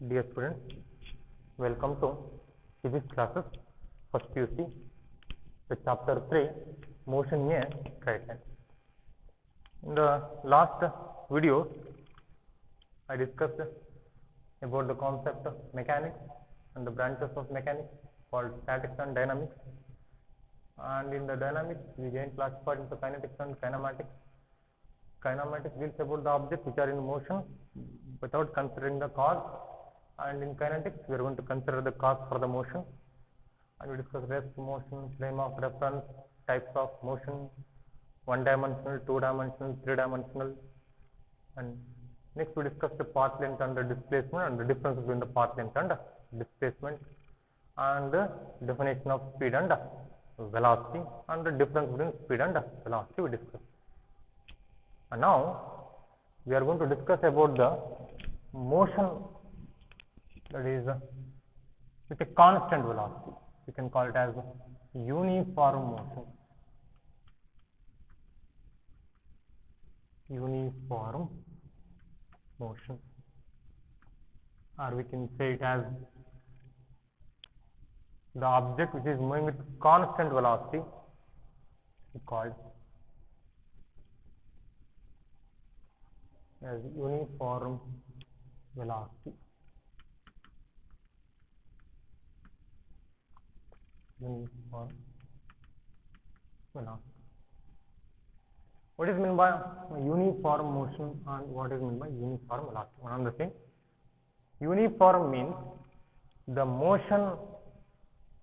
Dear students, welcome to physics classes first PUC, the chapter 3 motion in a straight line. In the last video, I discussed about the concept of mechanics and the branches of mechanics called statics and dynamics. And in the dynamics, we again classified into kinetics and kinematics. Kinematics deals about the objects which are in motion without considering the cause, and in kinetics we are going to consider the cause for the motion, and we discuss rest motion, frame of reference, types of motion, one dimensional, two dimensional, three dimensional, and next we discuss the path length and the displacement and the difference between the path length and displacement, and the definition of speed and velocity, and the difference between speed and velocity we discuss. And now we are going to discuss about the motion that is with a constant velocity. We can call it as uniform motion. Uniform motion, or we can say it as the object which is moving with constant velocity is called as uniform velocity. Uniform velocity. What is meant by uniform motion and what is meant by uniform velocity? One and the same. Uniform means the motion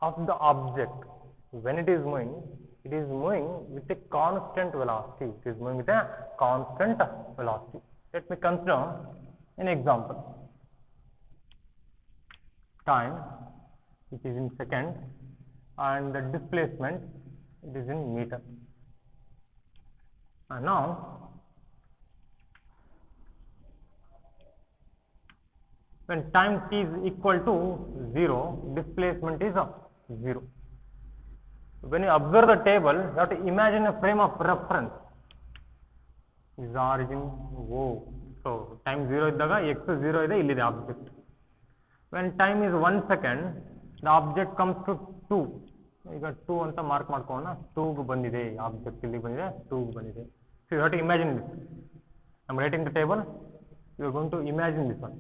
of the object when it is moving with a constant velocity. It is moving with a constant velocity. Let me consider an example. Time, which is in seconds, and the displacement, it is in meter. And now, when time t is equal to 0, displacement is 0. When you observe the table, you have to imagine a frame of reference. Is origin O. So time 0 iddaga x 0 ide illide object. When time is 1 second, the object comes to 2. ಈಗ 2 ಅಂತ mark ಮಾಡ್ಕೊಳ್ಳೋಣ. 2 ಗೆ ಬಂದಿದೆ object, ಇಲ್ಲಿ ಬಂದಿದೆ 2 ಗೆ ಬಂದಿದೆ. So you have to imagine this. I am writing the table. You are going to imagine this one.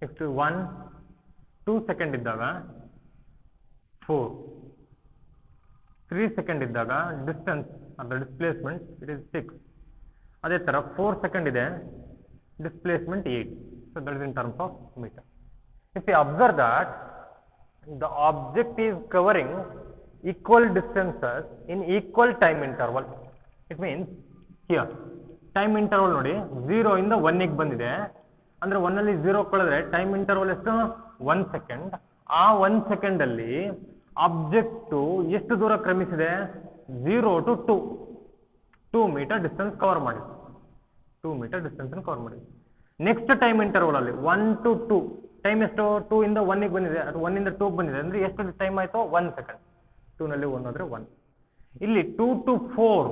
Next 1 2 second ಇದ್ದಾಗ 4, 3 second ಇದ್ದಾಗ distance or the displacement it is 6. ಅದೇ ತರ 4 second ಇದೆ, displacement 8. So that is in terms of meter. If you observe that the object is covering equal distances in equal time interval, it means here time interval ನೋಡಿ 0 ಇಂದ 1 ಗೆ ಬಂದಿದೆ ಅಂದ್ರೆ 1 ಅಲ್ಲಿ 0 ಕಳೆದ್ರೆ ಟೈಮ್ ಇಂಟರ್ವಲ್ ಎಷ್ಟು 1 ಸೆಕೆಂಡ್. ಆ 1 ಸೆಕೆಂಡ್ ಅಲ್ಲಿ ಆಬ್ಜೆಕ್ಟ್ ಎಷ್ಟು ದೂರ ಕ್ರಮಿಸಿದೆ 0 to 2 ಮೀಟರ್ ಡಿಸ್ಟೆನ್ಸ್ ಕವರ್ ಮಾಡಿದೆ. 2 ಮೀಟರ್ ಡಿಸ್ಟೆನ್ಸ್ ಅನ್ನು ಕವರ್ ಮಾಡಿದೆ. ನೆಕ್ಸ್ಟ್ ಟೈಮ್ ಇಂಟರ್ವಲ್ ಅಲ್ಲಿ 1 to 2 ಟೈಮ್ ಎಷ್ಟು 2 ಇಂದ 1 ಗೆ ಬಂದಿದೆ, ಅದು 1 ಇಂದ 2 ಗೆ ಬಂದಿದೆ ಅಂದ್ರೆ ಎಷ್ಟು ಟೈಮ್ ಆಯ್ತು 1 ಸೆಕೆಂಡ್. 2 ನಲ್ಲಿ 1 ಆದ್ರೆ 1. ಇಲ್ಲಿ 2 to 4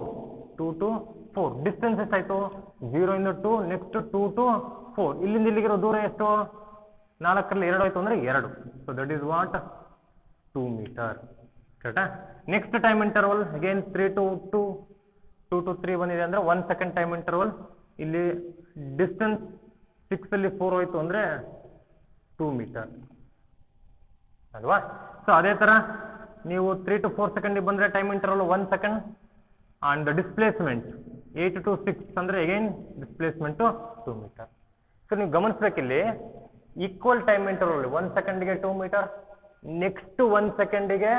ಡಿಸ್ಟೆನ್ಸ್ ಎಷ್ಟಾಯ್ತು 0 ಇಂದ 2, ನೆಕ್ಸ್ಟ್ 2 to 4, ಇಲ್ಲಿಂದ ಇಲ್ಲಿಗಿರೋ ದೂರ ಎಷ್ಟು 4 ರಲ್ಲಿ 2 ಆಯ್ತು ಅಂದ್ರೆ 2. So that is what 2 meter. ಕರೆಕ್ಟಾ? Next time interval again 3 to 2 to 3 ಬಂದಿದೆ ಅಂದ್ರೆ 1 ಸೆಕೆಂಡ್ ಟೈಮ್ ಇಂಟರ್ವಲ್. ಇಲ್ಲಿ ಡಿಸ್ಟೆನ್ಸ್ 6 ಅಲ್ಲಿ 4 ಹೋಯ್ತು ಅಂದ್ರೆ 2 ಮೀಟರ್ ಅಲ್ವಾ? ಸೊ ಅದೇ ತರ ನೀವು 3 to 4 ಸೆಕೆಂಡ್ ಬಂದ್ರೆ time interval 1 second, and the displacement 8 to 6 ಅಂದ್ರೆ ಅಗೇನ್ ಡಿಸ್ಪ್ಲೇಸ್ಮೆಂಟ್ 2 ಮೀಟರ್. ಸೊ ನೀವು ಗಮನಿಸಬೇಕಿಲ್ಲಿ ಈಕ್ವಲ್ ಟೈಮ್ ಇಂಟರ್ವಲ್ 1 ಸೆಕೆಂಡ್ಗೆ 2 ಮೀಟರ್, ನೆಕ್ಸ್ಟ್ 1 ಸೆಕೆಂಡಿಗೆ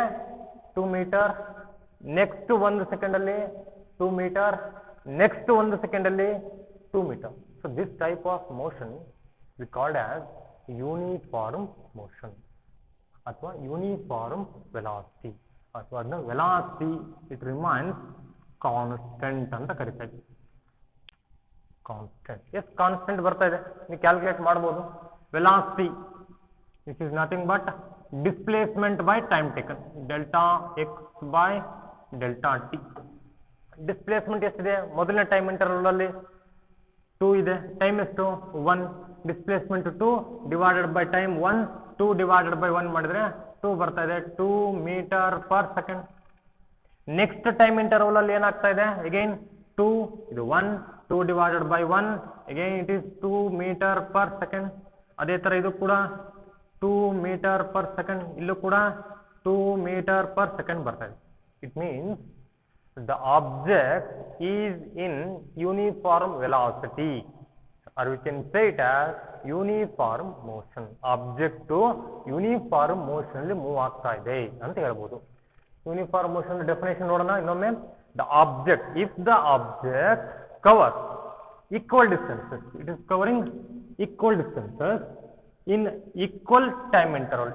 2 ಮೀಟರ್, ನೆಕ್ಸ್ಟ್ 1 ಸೆಕೆಂಡ್ ಅಲ್ಲಿ 2 ಮೀಟರ್, ನೆಕ್ಸ್ಟ್ 1 ಸೆಕೆಂಡ್ ಅಲ್ಲಿ 2 metre. So this type of motion we called as uniform motion ಅಥವಾ uniform velocity, ಅಥವಾ ಅದನ್ನ ವೆಲಾಸಿಟಿ ಇಟ್ ರಿಮೈನ್ಸ್ ಕಾನ್ಸ್ಟೆಂಟ್ ಅಂತ ಕರಿತಾ ಇದ್ವಿ. ಕಾನ್ಸ್ಟೆಂಟ್, ಎಸ್ ಕಾನ್ಸ್ಟೆಂಟ್ ಬರ್ತಾ ಇದೆ, ನೀವು ಕ್ಯಾಲ್ಕುಲೇಟ್ ಮಾಡಬಹುದು. Velocity this is nothing but displacement by time taken, delta X by delta T. Displacement ಎಷ್ಟಿದೆ ಮೊದಲನೇ ಟೈಮ್ ಇಂಟರ್ವಲ್ ಅಲ್ಲಿ 2 ಇದೆ, ಟೈಮ್ ಎಷ್ಟು 1, displacement 2 divided by time 1, 2 divided by 1 ಮಾಡಿದ್ರೆ 2 ಬರ್ತಾ ಇದೆ, 2 metre per second. Next time interval ಅಲ್ಲಿ ಏನಾಗ್ತಾ ಇದೆ, ಅಗೈನ್ 2, ಇದು 1, 2 divided by 1, again it is 2 metre per second. ಅದೇ ತರ ಇದು ಕೂಡ 2 ಮೀಟರ್ ಪರ್ ಸೆಕೆಂಡ್, ಇಲ್ಲೂ ಕೂಡ 2 ಮೀಟರ್ ಪರ್ ಸೆಕೆಂಡ್ ಬರ್ತಾ ಇದೆ. It means the object is in uniform velocity, or we can say it as uniform motion. Object to uniform motion ಅಲ್ಲಿ move ಆಗ್ತಾ ಇದೆ ಅಂತ ಹೇಳ್ಬೋದು. ಯೂನಿಫಾರ್ಮ್ ಮೋಷನ್ ಡೆಫಿನೇಷನ್ ನೋಡೋಣ ಇನ್ನೊಮ್ಮೆ. the object, if the object covers equal distances, it is covering equal distances in equal time interval,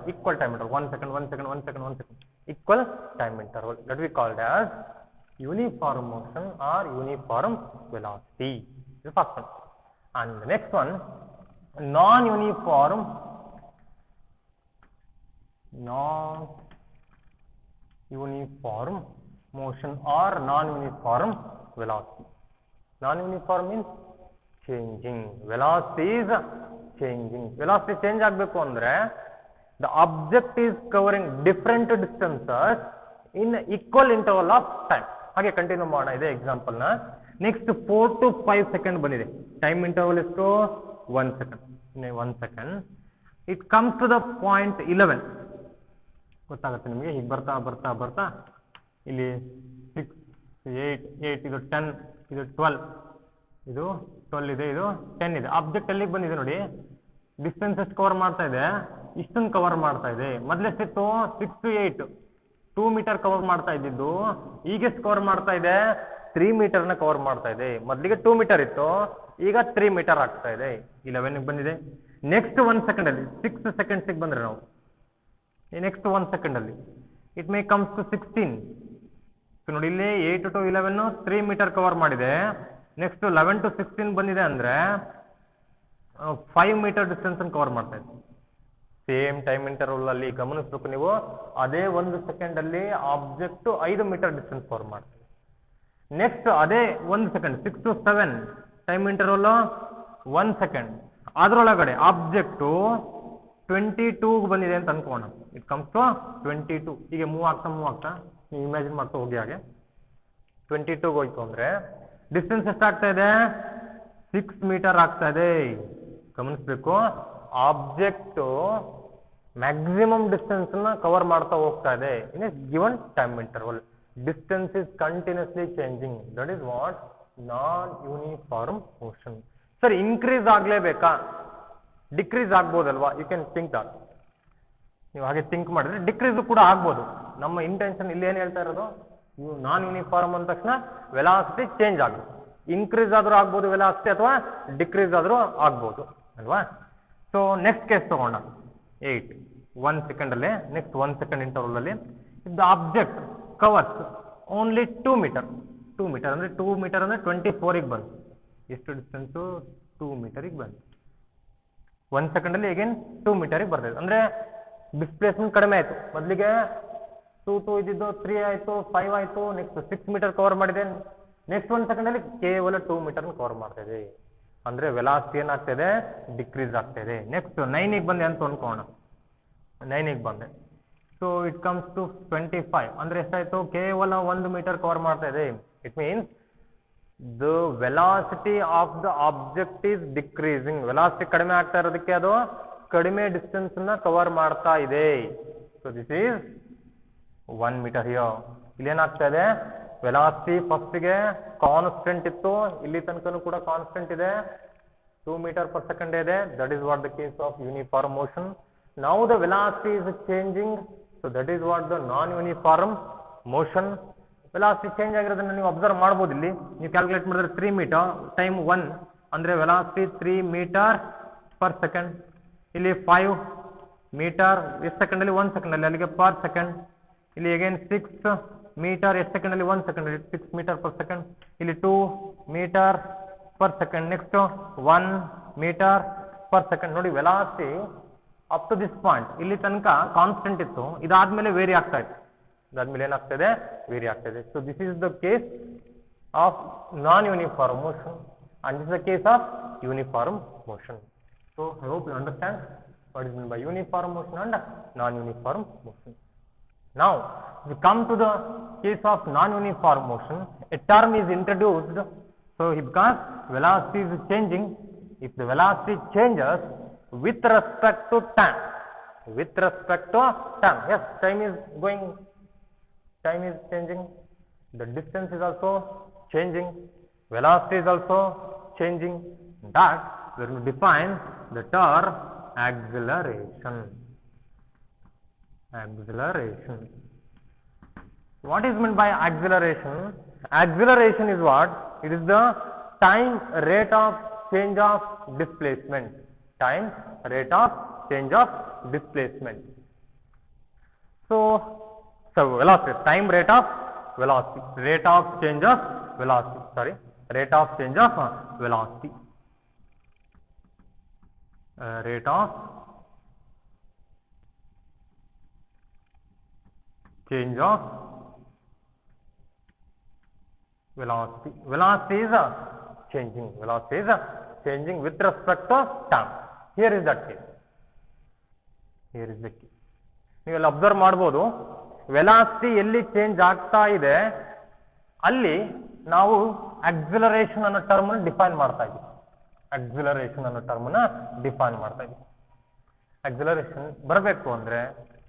1 second, 1 second, 1 second, 1 second, equal time interval, that we called as uniform motion or uniform velocity. This is the first one. And the next one, non-uniform motion or non-uniform velocity. Non-uniform means changing. Velocity is changing. Velocity change ಆಗಬೇಕು ಅಂದ್ರೆ the object is covering different distances in equal interval of time. ಹಾಗೆ continue ಮಾಡೋಣ ಇದೆ example ನ. Next 4 to 5 second ಬಂದಿದೆ. Time interval ಎಷ್ಟು, 1 second. 1 second. It comes to the point 11. ಗೊತ್ತಾಗುತ್ತೆ ನಿಮಗೆ. ಹೀಗೆ ಬರ್ತಾ ಬರ್ತಾ ಬರ್ತಾ ಇಲ್ಲಿ 6, 8, ಇದು 10, ಇದು 12, ಇದು 12 ಇದೆ, ಇದು 10 ಇದೆ. ಆಬ್ಜೆಕ್ಟ್ ಎಲ್ಲಿಗೆ ಬಂದಿದೆ ನೋಡಿ, ಡಿಸ್ಟೆನ್ಸ್ ಎಷ್ಟು ಕವರ್ ಮಾಡ್ತಾ ಇದೆ, ಇಷ್ಟನ್ನು ಕವರ್ ಮಾಡ್ತಾ ಇದೆ. ಮೊದಲೆಷ್ಟಿತ್ತು, 6 to 8, 2 ಮೀಟರ್ ಕವರ್ ಮಾಡ್ತಾ ಇದ್ದಿದ್ದು, ಈಗ ಎಷ್ಟು ಕವರ್ ಮಾಡ್ತಾ ಇದೆ, 3 ಮೀಟರ್ನ ಕವರ್ ಮಾಡ್ತಾ ಇದೆ. ಮೊದಲಿಗೆ 2 ಮೀಟರ್ ಇತ್ತು, ಈಗ 3 ಮೀಟರ್ ಆಗ್ತಾ ಇದೆ. 11 ಬಂದಿದೆ. ನೆಕ್ಸ್ಟ್ 1 ಸೆಕೆಂಡ್ ಅಲ್ಲಿ 6 ಸೆಕೆಂಡ್ಸ್ ಬಂದ್ರೆ ನಾವು ನೆಕ್ಸ್ಟ್ 1 ಸೆಕೆಂಡ್ ಅಲ್ಲಿ ಇಟ್ ಮೇ ಕಮ್ಸ್ ಟು 16. ನೋಡಿ ಇಲ್ಲಿ 8 to 11 3 ಮೀಟರ್ ಕವರ್ ಮಾಡಿದೆ. ನೆಕ್ಸ್ಟ್ 11 to 16 ಬಂದಿದೆ ಅಂದ್ರೆ 5 ಮೀಟರ್ ಡಿಸ್ಟೆನ್ಸ್ ಕವರ್ ಮಾಡ್ತಾ ಇದೆ. ಸೇಮ್ ಟೈಮ್ ಇಂಟರ್ವಲ್ ಅಲ್ಲಿ ಗಮನಿಸಬೇಕು ನೀವು, ಅದೇ 1 ಸೆಕೆಂಡ್ ಅಲ್ಲಿ ಆಬ್ಜೆಕ್ಟ್ 5 ಮೀಟರ್ ಡಿಸ್ಟೆನ್ಸ್ ಕವರ್ ಮಾಡ್ತದೆ. ನೆಕ್ಸ್ಟ್ ಅದೇ 1 second 6 to 7 time interval 1 second, ಅದರೊಳಗಡೆ ಆಬ್ಜೆಕ್ಟ್ 22 ಬಂದಿದೆ ಅಂತ ಅನ್ಕೋಣ. It comes to 22. ಹೀಗೆ ಮೂವ್ ಆಗ್ತಾ ನೀವು ಇಮ್ಯಾಜಿನ್ ಮಾಡ್ತಾ ಹೋಗಿ. ಹಾಗೆ 22 ಹೋಯ್ತು ಅಂದ್ರೆ ಡಿಸ್ಟೆನ್ಸ್ ಎಷ್ಟಾಗ್ತಾ ಇದೆ, 6 ಮೀಟರ್ ಆಗ್ತಾ ಇದೆ. ಗಮನಿಸಬೇಕು, ಆಬ್ಜೆಕ್ಟ್ ಮ್ಯಾಕ್ಸಿಮಮ್ ಡಿಸ್ಟೆನ್ಸ್ ನ ಕವರ್ ಮಾಡ್ತಾ ಹೋಗ್ತಾ ಇದೆ in a given time interval. Distance is continuously changing. That is what non uniform motion. Sir increase ಆಗ್ಲೇಬೇಕಾ, ಡಿಕ್ರೀಸ್ ಆಗ್ಬೋದಲ್ವಾ? You can think that. ನೀವು ಹಾಗೆ ಥಿಂಕ್ ಮಾಡಿದ್ರೆ ಡಿಕ್ರೀಸ್ ಕೂಡ ಆಗ್ಬೋದು. ನಮ್ಮ ಇಂಟೆನ್ಷನ್ ಇಲ್ಲಿ ಏನ್ ಹೇಳ್ತಾ ಇರೋದು, ನಾನ್ ಯೂನಿಫಾರ್ಮ್ ಅಂದ ತಕ್ಷಣ ವೆಲಾಸಿಟಿ ಚೇಂಜ್ ಆಗುತ್ತೆ. ಇನ್ಕ್ರೀಸ್ ಆದ್ರೂ ಆಗ್ಬೋದು ವೆಲಾಸಿಟಿ, ಅಥವಾ ಡಿಕ್ರೀಸ್ ಆದ್ರೂ ಆಗ್ಬೋದು ಅಲ್ವಾ? ಸೊ ನೆಕ್ಸ್ಟ್ ಕೇಸ್ ತಗೊಂಡ 8, 1 ಸೆಕೆಂಡ್ ಅಲ್ಲಿ, ನೆಕ್ಸ್ಟ್ 1 ಸೆಕೆಂಡ್ ಇಂಟರ್ವಲ್ ಅಲ್ಲಿ the object covers only 2 metre. 2 metre ಅಂದ್ರೆ 2 ಮೀಟರ್ ಅಂದ್ರೆ 24 ಬಂತು. ಎಷ್ಟು ಡಿಸ್ಟೆನ್ಸ್, 2 ಮೀಟರ್ ಬಂತು. 1 ಸೆಕೆಂಡ್ ಅಲ್ಲಿ ಅಗೇನ್ 2 ಮೀಟರ್ ಬರ್ತದೆ. ಅಂದ್ರೆ ಡಿಸ್ಪ್ಲೇಸ್ಮೆಂಟ್ ಕಡಿಮೆ ಆಯ್ತು. ಮೊದಲಿಗೆ 2 ಇದ್ದಿದ್ದು 3 ಆಯ್ತು, 5 ಆಯ್ತು, ನೆಕ್ಸ್ಟ್ 6 ಮೀಟರ್ ಕವರ್ ಮಾಡಿದೆ. ನೆಕ್ಸ್ಟ್ 1 ಸೆಕೆಂಡ್ ಅಲ್ಲಿ ಕೇವಲ 2 ಮೀಟರ್ ಕವರ್ ಮಾಡ್ತಾ ಇದೆ. ಅಂದ್ರೆ ವೆಲಾಸಿಟಿ ಏನಾಗ್ತಾ ಇದೆ, ಡಿಕ್ರೀಸ್ ಆಗ್ತಾ ಇದೆ. ನೆಕ್ಸ್ಟ್ 9 ಬಂದೆ ಅಂತ ಅನ್ಕೋಣ. 9 ಬಂದೆ. So it comes to 25. ಅಂದ್ರೆ ಎಷ್ಟಾಯ್ತು, ಕೇವಲ 1 ಮೀಟರ್ ಕವರ್ ಮಾಡ್ತಾ ಇದೆ. It means the velocity of the object is decreasing. Velocity ಕಡಿಮೆ ಆಗ್ತಾ ಇರೋದಕ್ಕೆ ಅದು ಕಡಿಮೆ ಡಿಸ್ಟೆನ್ಸ್ ನ ಕವರ್ ಮಾಡ್ತಾ ಇದೆ. So this is 1 metre here. ಇಲ್ಲಿ ಏನಾಗ್ತಾ ಇದೆ, ವೆಲಾಸಿಟಿ ಫಸ್ಟ್ಗೆ ಕಾನ್ಸ್ಟೆಂಟ್ ಇತ್ತು, ಇಲ್ಲಿ ತನಕನೂ ಕೂಡ ಕಾನ್ಸ್ಟೆಂಟ್ ಇದೆ, 2 ಮೀಟರ್ ಪರ್ ಸೆಕೆಂಡ್ ಇದೆ. That is what the case of uniform motion. Now the velocity is changing. So that is what the non uniform motion. Velocity change ಆಗಿರೋದನ್ನ ನೀವು ಅಬ್ಸರ್ವ್ ಮಾಡ್ಬೋದು. ಇಲ್ಲಿ ನೀವು ಕ್ಯಾಲ್ಕುಲೇಟ್ ಮಾಡಿದ್ರೆ 3 ಮೀಟರ್ ಟೈಮ್ 1 ಅಂದ್ರೆ velocity 3 metre per second. ಇಲ್ಲಿ 5 metre ಎಷ್ಟು second ಅಲ್ಲಿ, 1 ಸೆಕೆಂಡ್ ಅಲ್ಲಿ, ಅಲ್ಲಿಗೆ ಪರ್ ಸೆಕೆಂಡ್. ಇಲ್ಲಿ ಅಗೇನ್ 6 ಮೀಟರ್ ಎಷ್ಟು ಸೆಕೆಂಡ್ ಅಲ್ಲಿ, 1 ಸೆಕೆಂಡ್ ಅಲ್ಲಿ, 6 ಮೀಟರ್ ಪರ್ ಸೆಕೆಂಡ್. ಇಲ್ಲಿ 2 metre per second. Next 1 metre per second. ನೋಡಿ velocity up to this point ಇಲ್ಲಿ ತನಕ ಕಾನ್ಸ್ಟೆಂಟ್ ಇತ್ತು, ಇದಾದ್ಮೇಲೆ ವೇರಿ ಆಗ್ತಾ ಇತ್ತು. ಇದಾದ್ಮೇಲೆ ಏನಾಗ್ತದೆ, ವೇರಿ ಆಗ್ತದೆ. So this is the case of non uniform motion and this is the case of uniform motion. So I hope you understand what is meant by uniform motion and non-uniform motion. Now, if we come to the case of non-uniform motion, a term is introduced. So because velocity is changing, if the velocity changes with respect to time, yes, time is changing, the distance is also changing, velocity is also changing, that we will define the term acceleration. What is meant by acceleration? Acceleration is what? It is the time rate of change of displacement. Time rate of change of displacement. So velocity, time rate of velocity, rate of change of velocity. Sorry, rate of change of velocity. Rate of change of velocity. Velocity is changing. Velocity is changing with respect to time. Here is that case. Here is the case. ನೀವು ಅಲ್ಲಿ observe ಮಾಡ್ಬೋದು, velocity ಎಲ್ಲಿ change ಆಗ್ತಾ ಇದೆ ಅಲ್ಲಿ ನಾವು acceleration ಅನ್ನೋ term ಅನ್ನು ಡಿಫೈನ್ ಮಾಡ್ತಾ ಇದ್ದೀವಿ. ಆಕ್ಸಿಲರೇಷನ್ ಬರಬೇಕು ಅಂದ್ರೆ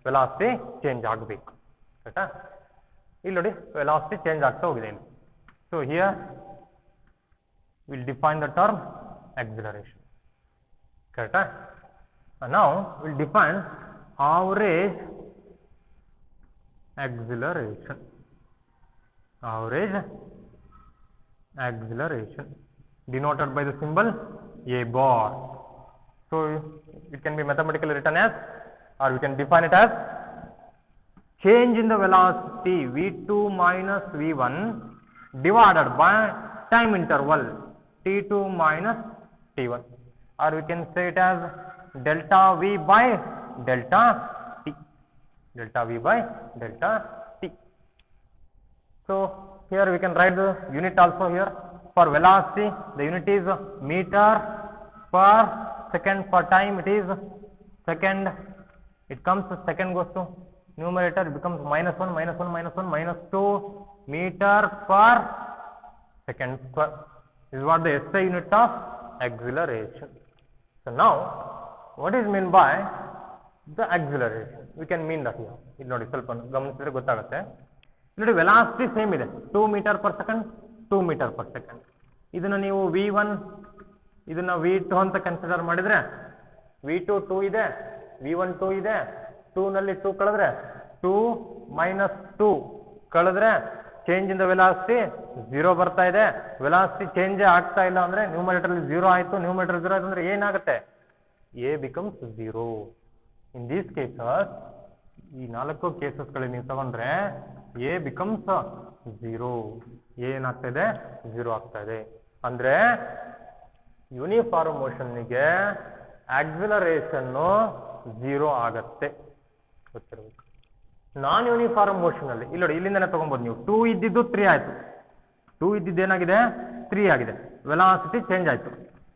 ವೆಲಾಸಿಟಿ ಚೇಂಜ್ ಆಗಬೇಕು. ಕರೆಕ್ಟಾ? ಇಲ್ಲಿ ನೋಡಿ ವೆಲಾಸಿಟಿ ಚೇಂಜ್ ಆಗ್ತಾ ಹೋಗಿದೆ ಇಲ್ಲಿ. So here will define the term acceleration. ಕರೆಕ್ಟಾ? Now will define average acceleration. Denoted by the symbol a bar. So it can be mathematically written as, or we can define it as, change in the velocity v2 minus v1 divided by time interval t2 minus t1, or we can say it as delta v by delta t. So here we can write the unit also here. For velocity the unit is meter per second. For time it is second. It comes to second, goes to numerator, it becomes minus 1 minus 2 meter per second square. This is what the SI unit of acceleration. So now what is meant by the acceleration? We can mean that here. ಇಲ್ಲಿ ನೋಡಿ ಸ್ವಲ್ಪ ಗಮನಿಸಿದ್ರೆ ಗೊತ್ತಾಗುತ್ತೆ. ನೋಡಿ velocity same ಇದೆ, 2 metre per second, 2 metre per second. ಇದನ್ನ ನೀವು v1 ಇದನ್ನ v2 ಅಂತ ಕನ್ಸಿಡರ್ ಮಾಡಿದ್ರೆ v2 2 ಇದೆ, v1 2 ಇದೆ, 2 ನಲ್ಲಿ 2 ಕಳೆದ್ರೆ 2 minus 2 ಕಳೆದ್ರೆ ಚೇಂಜ್ ಇನ್ ದ ವೆಲಾಸಿಟಿ 0 ಬರ್ತಾ ಇದೆ. ವೆಲಾಸಿಟಿ ಚೇಂಜ್ ಆಗ್ತಾ ಇಲ್ಲ ಅಂದ್ರೆ ನ್ಯೂಮರೇಟರ್ 0 ಆಯ್ತು, ನ್ಯೂಮರೇಟರ್ 0 ಆಯ್ತು ಅಂದ್ರೆ ಏನಾಗುತ್ತೆ? a becomes 0. In these cases, ಈ 4 ಕೇಸಸ್ಗಳಲ್ಲಿ ನೀವು ತಗೊಂಡ್ರೆ a becomes 0. ಏನಾಗ್ತಾ ಇದೆ? 0 ಆಗ್ತಾ ಇದೆ. ಅಂದ್ರೆ ಯೂನಿಫಾರ್ಮ್ ಮೋಷನ್ನಿಗೆ ಆಕ್ಸಿಲರೇಷನ್ 0 ಆಗತ್ತೆ, ಗೊತ್ತಿರಬೇಕು. ನಾನ್ ಯೂನಿಫಾರ್ಮ್ ಮೋಷನ್ ಅಲ್ಲಿ ಇಲ್ಲಿ ನೋಡಿ, ಇಲ್ಲಿಂದನೇ ತಗೊಬಹುದು ನೀವು. 2 ಇದ್ದಿದ್ದು 3 ಆಯ್ತು, 2 ಇದ್ದಿದ್ದು ಏನಾಗಿದೆ? 3 ಆಗಿದೆ. ವೆಲಾಸಿಟಿ ಚೇಂಜ್ ಆಯ್ತು.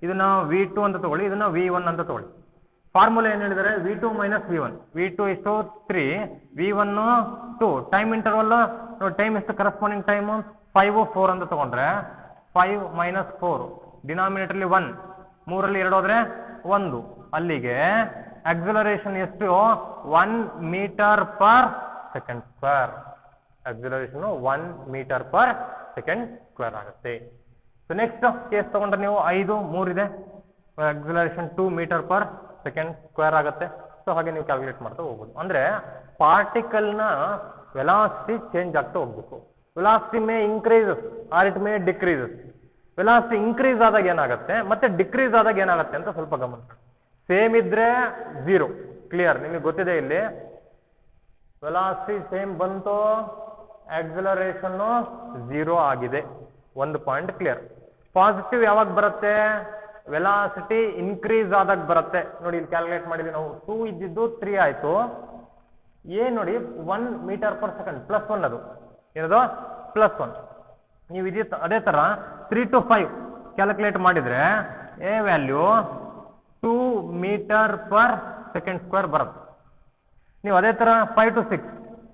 ಇದನ್ನ v2 ಅಂತ ತಗೊಳ್ಳಿ, ಇದನ್ನ v1 ಅಂತ ತಗೊಳ್ಳಿ. ಫಾರ್ಮುಲಾ ಏನ್ ಹೇಳಿದರೆ? v2 minus v1. v2 ಎಷ್ಟು? 3, v1 2. ಟೈಮ್ ಇಂಟರ್ವಲ್ ನೋಡಿ, ಟೈಮ್ ಎಷ್ಟು? ಕರೆಸ್ಪಾಂಡಿಂಗ್ ಟೈಮ್ 5 4 ಅಂತ ತಗೊಂಡ್ರೆ 5 minus 4 ಡಿನಾಮಿನೇಟರ್ಲಿ 1, 3ರಲ್ಲಿ 2 ಹೋದ್ರೆ 1. ಅಲ್ಲಿಗೆ ಆಕ್ಸಿಲರೇಷನ್ ಎಷ್ಟು? 1 metre per second square. Acceleration 1 metre per second square ಆಗುತ್ತೆ. ಸೊ ನೆಕ್ಸ್ಟ್ ಕೇಸ್ ತಗೊಂಡ್ರೆ ನೀವು 5 3 ಇದೆ, acceleration 2 metre per second square ಆಗುತ್ತೆ. ಸೊ ಹಾಗೆ ನೀವು ಕ್ಯಾಲ್ಕುಲೇಟ್ ಮಾಡ್ತಾ ಹೋಗ್ಬೋದು. ಅಂದ್ರೆ ಪಾರ್ಟಿಕಲ್ ನ ವೆಲಾಸಿಟಿ ಚೇಂಜ್ ಆಗ್ತಾ ಹೋಗ್ಬೇಕು. Velocity may increases or it may decreases. Velocity increase ಆದಾಗ ಏನಾಗುತ್ತೆ ಮತ್ತೆ ಡಿಕ್ರೀಸ್ ಆದಾಗ ಏನಾಗುತ್ತೆ ಅಂತ ಸ್ವಲ್ಪ ಗಮನ. ಸೇಮ್ ಇದ್ರೆ 0, ಕ್ಲಿಯರ್, ನಿಮಗೆ ಗೊತ್ತಿದೆ. ಇಲ್ಲಿ ವೆಲಾಸಿಟಿ ಸೇಮ್ ಬಂತು, ಆಕ್ಸಿಲರೇಷನ್ 0 ಆಗಿದೆ, ಒಂದು ಪಾಯಿಂಟ್ ಕ್ಲಿಯರ್. ಪಾಸಿಟಿವ್ ಯಾವಾಗ ಬರುತ್ತೆ? ವೆಲಾಸಿಟಿ ಇನ್ಕ್ರೀಸ್ ಆದಾಗ ಬರುತ್ತೆ. ನೋಡಿ ಇಲ್ಲಿ ಕ್ಯಾಲ್ಕುಲೇಟ್ ಮಾಡಿದ್ವಿ ನಾವು. 2 ಇದ್ದಿದ್ದು 3 ಆಯ್ತು. ಏನ್ ನೋಡಿ 1 ಮೀಟರ್ ಪರ್ ಸೆಕೆಂಡ್ ಪ್ಲಸ್ 1, ಅದು ಏನದು? ಪ್ಲಸ್ 1. ನೀವು ಅದೇ ತರ 3 to 5 ಕ್ಯಾಲ್ಕುಲೇಟ್ ಮಾಡಿದ್ರೆ a value 2 metre per second square ಬರುತ್ತೆ. ನೀವು ಅದೇ ತರ 5 to 6,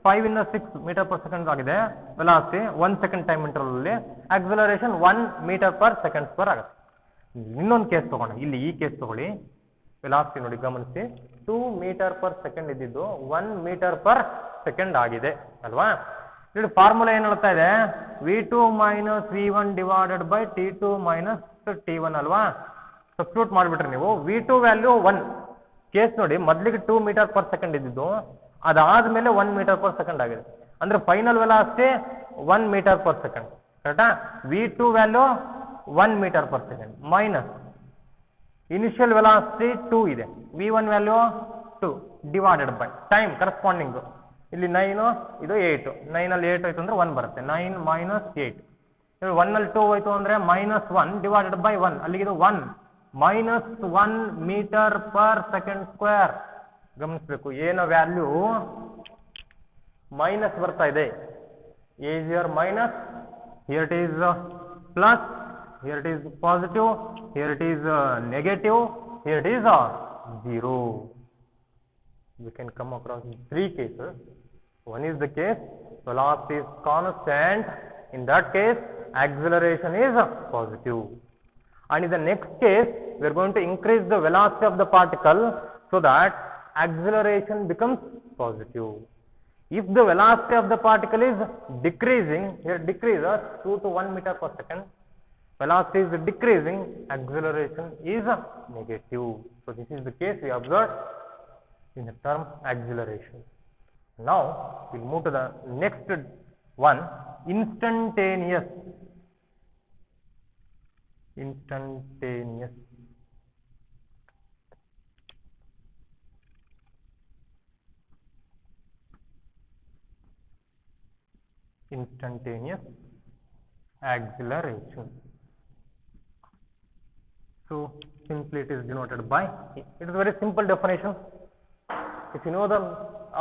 5 ಇಂದ 6 ಮೀಟರ್ ಪರ್ ಸೆಕೆಂಡ್ ಆಗಿದೆ ವೆಲಾಸಿಟಿ 1 ಸೆಕೆಂಡ್ ಟೈಮ್ ಇಂಟರ್ವಲ್ ಅಲ್ಲಿ, acceleration 1 metre per second square ಆಗುತ್ತೆ. ಇನ್ನೊಂದು ಕೇಸ್ ತಗೋಣ, ಇಲ್ಲಿ ಈ ಕೇಸ್ ತಗೊಳ್ಳಿ, ವೆಲಾಸಿಟಿ ನೋಡಿ ಗಮನಿಸಿ, 2 ಮೀಟರ್ ಪರ್ ಸೆಕೆಂಡ್ ಇದ್ದಿದ್ದು 1 ಮೀಟರ್ ಪರ್ ಸೆಕೆಂಡ್ ಆಗಿದೆ ಅಲ್ವಾ. ಇಲ್ಲಿ ಫಾರ್ಮುಲಾ ಏನ್ ಹೇಳ್ತಾ ಇದೆ, v2 minus v1 divided by t2 minus t1 ಅಲ್ವಾ. ಸಬ್ಸ್ಟಿಟ್ಯೂಟ್ ಮಾಡಿಬಿಟ್ರಿ ನೀವು, v2 ವ್ಯಾಲ್ಯೂ 1, ಕೇಸ್ ನೋಡಿ ಮೊದಲಿಗೆ 2 ಮೀಟರ್ ಪರ್ ಸೆಕೆಂಡ್ ಇದ್ದಿದ್ದು ಅದಾದ್ಮೇಲೆ 1 ಮೀಟರ್ ಪರ್ ಸೆಕೆಂಡ್ ಆಗಿದೆ, ಅಂದ್ರೆ final velocity 1 metre per second, ಕರೆಕ್ಟಾ. v2 value 1 metre per second minus initial velocity 2 ಇದೆ, v1 value 2 divided by time corresponding, ಇಲ್ಲಿ 9 ಇದು 8, 9 ಅಲ್ಲಿ 8 ಹೋಯ್ತು ಅಂದ್ರೆ 1 ಬರುತ್ತೆ, 9 ಮೈನಸ್ 8, 1 ಅಲ್ಲಿ 2 ಹೋಯ್ತು ಅಂದ್ರೆ ಮೈನಸ್ 1 ಡಿವೈಡೆಡ್ ಬೈ 1, ಅಲ್ಲಿಗೆ ಇದು 1 minus 1 metre per second square. ಗಮನಿಸಬೇಕು, ಏನೋ ವ್ಯಾಲ್ಯೂ ಮೈನಸ್ ಬರ್ತಾ ಇದೆ, is here minus, here it is plus, here it is positive, here it is negative, here it is 0. We can come across 3 cases. One is the case velocity is constant, in that case acceleration is positive, and in the next case we are going to increase the velocity of the particle so that acceleration becomes positive. If the velocity of the particle is decreasing, here decreases 2 to 1 meter per second, velocity is decreasing, acceleration is negative. So this is the case we observed in the term acceleration. Now we will move to the next one, instantaneous. Instantaneous. Instantaneous acceleration. So simply it is denoted by, it is a very simple definition. If you know the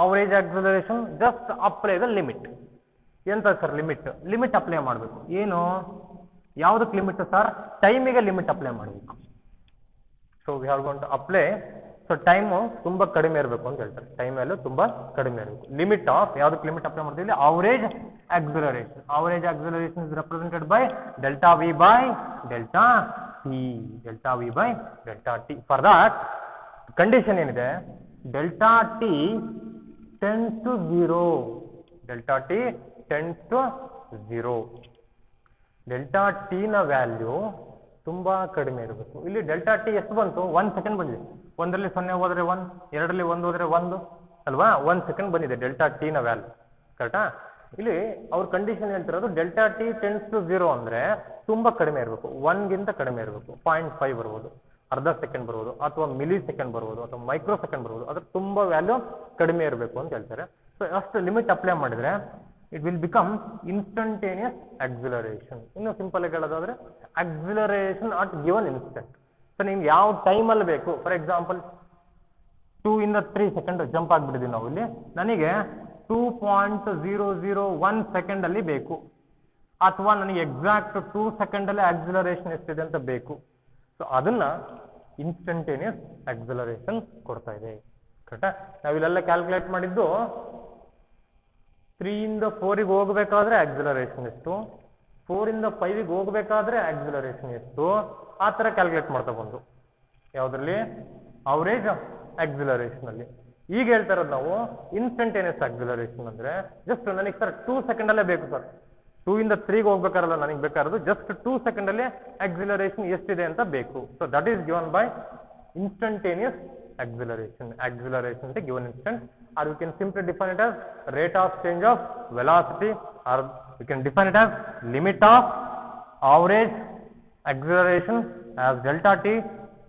average acceleration, just apply the limit. ಎಂತ sir limit? Limit apply ಮಾಡಬೇಕು. ಏನು, ಯಾವುದಕ್ಕೆ limit sir? ಟೈಮಿಗೆ limit apply ಮಾಡಬೇಕು. So we have gone to apply, so time ತುಂಬಾ ಕಡಿಮೆ ಇರಬೇಕು ಅಂತ ಹೇಳ್ತಾರೆ, ಟೈಮ್ ವ್ಯಾಲ್ಯೂ ತುಂಬಾ ಕಡಿಮೆ ಇರಬೇಕು. ಲಿಮಿಟ್ ಆಫ್, ಯಾವುದಕ್ಕೆ ಲಿಮಿಟ್ ಅಪ್ಲೈ ಮಾಡ್ತೀವಿ? Average acceleration. Average acceleration is represented by delta v by delta t. Delta v by delta t. For that, condition ಏನಿದೆ? Delta t tends to 0. Delta t tends to 0. Delta t ನ value ತುಂಬಾ ಕಡಿಮೆ ಇರಬೇಕು. ಇಲ್ಲಿ delta T ಎಷ್ಟು ಬಂತು? 1 second ಬಂದಿದೆ. ಒಂದರಲ್ಲಿ 0 ಹೋದ್ರೆ 1, ಎರಡರಲ್ಲಿ 1 ಹೋದ್ರೆ 1 ಅಲ್ವಾ, 1 ಸೆಕೆಂಡ್ ಬಂದಿದೆ ಡೆಲ್ಟಾ ಟಿ ನ ವ್ಯಾಲ್ಯೂ, ಕರೆಕ್ಟಾ? ಇಲ್ಲಿ ಅವ್ರ ಕಂಡೀಷನ್ ಹೇಳ್ತಿರೋದು ಡೆಲ್ಟಾ ಟಿ ಟೆನ್ಸ್ ಟು 0 ಅಂದ್ರೆ ತುಂಬಾ ಕಡಿಮೆ ಇರಬೇಕು, 1 ಗಿಂತ ಕಡಿಮೆ ಇರಬೇಕು. 0.5 ಬರ್ಬೋದು, ಅರ್ಧ ಸೆಕೆಂಡ್ ಬರ್ಬೋದು, ಅಥವಾ ಮಿಲಿ ಸೆಕೆಂಡ್ ಬರ್ಬೋದು, ಅಥವಾ ಮೈಕ್ರೋ ಸೆಕೆಂಡ್ ಬರ್ಬೋದು. ಅದ್ರ ತುಂಬಾ ವ್ಯಾಲ್ಯೂ ಕಡಿಮೆ ಇರಬೇಕು ಅಂತ ಹೇಳ್ತಾರೆ. ಸೊ ಅಷ್ಟು ಲಿಮಿಟ್ ಅಪ್ಲೈ ಮಾಡಿದ್ರೆ it will become instantaneous acceleration. ಇನ್ನು ಸಿಂಪಲ್ ಆಗಿ ಹೇಳೋದಾದ್ರೆ acceleration at given instant. So ನಿಮ್ಗೆ ಯಾವ ಟೈಮಲ್ಲಿ ಬೇಕು, ಫಾರ್ ಎಕ್ಸಾಂಪಲ್ 2 ಇಂದ 3 ಸೆಕೆಂಡ್ ಜಂಪ್ ಆಗ್ಬಿಟ್ಟಿದ್ದೀವಿ ನಾವು ಇಲ್ಲಿ, ನನಗೆ 2.001 ಸೆಕೆಂಡ್ ಅಲ್ಲಿ ಬೇಕು, ಅಥವಾ ನನಗೆ ಎಕ್ಸಾಕ್ಟ್ 2 ಸೆಕೆಂಡ್ ಅಲ್ಲಿ ಆಕ್ಸಿಲರೇಷನ್ ಎಷ್ಟಿದೆ ಅಂತ ಬೇಕು. ಸೊ ಅದನ್ನ ಇನ್ಸ್ಟಂಟೇನಿಯಸ್ ಆಕ್ಸಿಲರೇಷನ್ ಕೊಡ್ತಾ ಇದೆ, ಕರೆಕ್ಟಾ? ನಾವಿಲ್ಲೆಲ್ಲ ಕ್ಯಾಲ್ಕುಲೇಟ್ ಮಾಡಿದ್ದು 3 ಇಂದ 4ಗೆ ಹೋಗ್ಬೇಕಾದ್ರೆ ಆಕ್ಸಿಲರೇಷನ್ ಎಷ್ಟು, 4 ಇಂದ 5ಗೆ ಹೋಗ್ಬೇಕಾದ್ರೆ ಆಕ್ಸಿಲರೇಷನ್ ಎಷ್ಟು, ಆ ತರ ಕ್ಯಾಲ್ಕುಲೇಟ್ ಮಾಡ್ತಾ ಬಂದು ಯಾವ್ದ್ರಲ್ಲಿ? ಅವರೇಜ್ ಆಕ್ಸಿಲರೇಷನ್ ಅಲ್ಲಿ. ಈಗ ಹೇಳ್ತಾ ಇರೋದು ನಾವು ಇನ್ಸ್ಟಂಟೇನಿಯಸ್ ಆಕ್ಸಿಲರೇಷನ್ ಅಂದ್ರೆ ಜಸ್ಟ್ ನನಗೆ ಸರ್ 2 ಸೆಕೆಂಡ್ ಅಲ್ಲೇ ಬೇಕು ಸರ್, 2 ಇಂದ 3ಗೆ ಹೋಗ್ಬೇಕಾರಲ್ಲ, ನನಗೆ ಬೇಕಾಗಿರೋದು ಜಸ್ಟ್ 2 ಸೆಕೆಂಡ್ ಅಲ್ಲಿ ಆಕ್ಸಿಲರೇಷನ್ ಎಷ್ಟಿದೆ ಅಂತ ಬೇಕು. So that is given by instantaneous acceleration. Acceleration is a given instant, or we can simply define it as rate of change of velocity, or we can define it as limit of average acceleration as delta t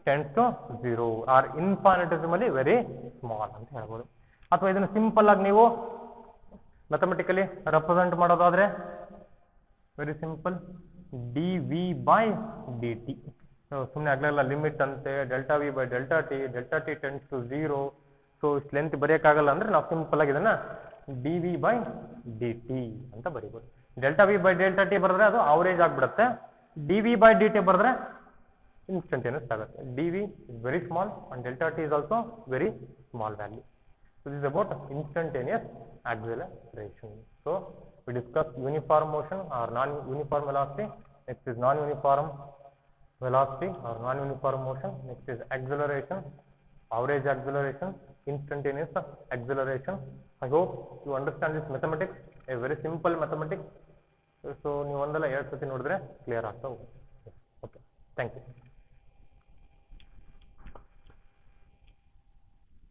tends to 0 or infinitesimally very small ಅಂತ ಹೇಳ್ಬೋದು. ಅಥವಾ ಇದನ್ನು simple ಆಗಿ ನೀವು mathematically represent ಮಾಡೋದಾದ್ರೆ very simple, dv by dt. ಸುಮ್ಮನೆ ಆಗಲೆಲ್ಲ limit ಅಂತೆ, delta V by delta T tends to 0. So ಇಷ್ಟು ಲೆಂತ್ ಬರೆಯೋಕ್ಕಾಗಲ್ಲ ಅಂದ್ರೆ ನಾವು ಸಿಂಪಲ್ ಆಗಿ ಇದನ್ನ D V by D T ಅಂತ ಬರೀಬೋದು. Delta V by delta T ಬರೆದ್ರೆ ಅದು ಅವರೇಜ್ ಆಗ್ಬಿಡುತ್ತೆ, D V by D T ಬರೆದ್ರೆ instantaneous ಆಗುತ್ತೆ. dv is very small and delta t is also very small value. So this is about instantaneous acceleration. So we discussed uniform motion or non-uniform velocity. Next is non-uniform velocity or non-uniform motion. Next is acceleration, average acceleration, instantaneous acceleration. I hope you understand this mathematics, a very simple mathematics. So ನೀವು ಒಂದಲ್ಲ ಎರಡು ಸತಿ ನೋಡಿದ್ರೆ clear ಆಗ್ತಾ ಹೋಗುತ್ತೆ. Okay, thank you.